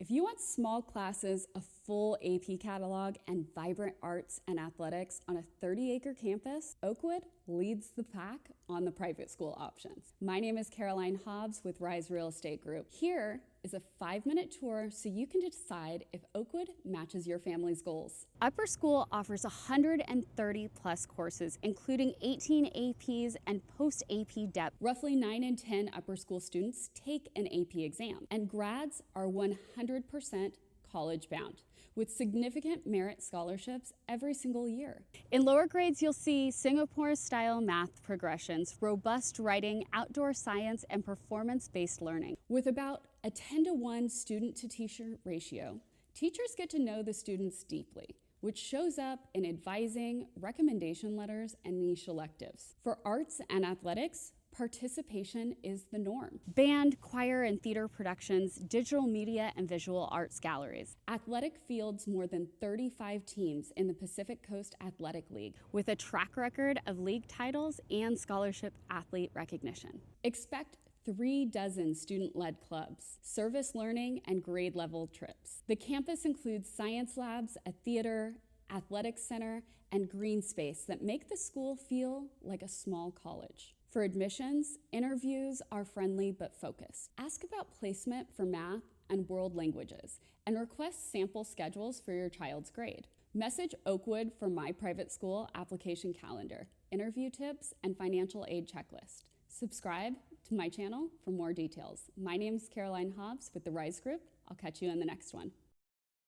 If you want small classes, a full AP catalog, and vibrant arts and athletics on a 30-acre campus, Oakwood leads the pack on the private school options. My name is Caroline Hobbs with Rise Real Estate Group. Here is a 5-minute tour so you can decide if Oakwood matches your family's goals. Upper School offers 130 plus courses, including 18 APs and post-AP depth. Roughly 9 in 10 upper school students take an AP exam, and grads are 100% college bound, with significant merit scholarships every single year. In lower grades, you'll see Singapore-style math progressions, robust writing, outdoor science, and performance-based learning. With about a 10-to-1 student-to-teacher ratio, teachers get to know the students deeply, which shows up in advising, recommendation letters, and niche electives. For arts and athletics, participation is the norm. Band, choir, and theater productions, digital media, and visual arts galleries. Athletic fields more than 35 teams in the Pacific Coast Athletic League, with a track record of league titles and scholarship athlete recognition. Expect 36 student-led clubs, service learning, and grade-level trips. The campus includes science labs, a theater, athletics center, and green space that make the school feel like a small college. For admissions, interviews are friendly but focused. Ask about placement for math and world languages, and request sample schedules for your child's grade. Message Oakwood for my private school application calendar, interview tips, and financial aid checklist. Subscribe to my channel for more details. My name is Caroline Hobbs with the Rise Group. I'll catch you in the next one.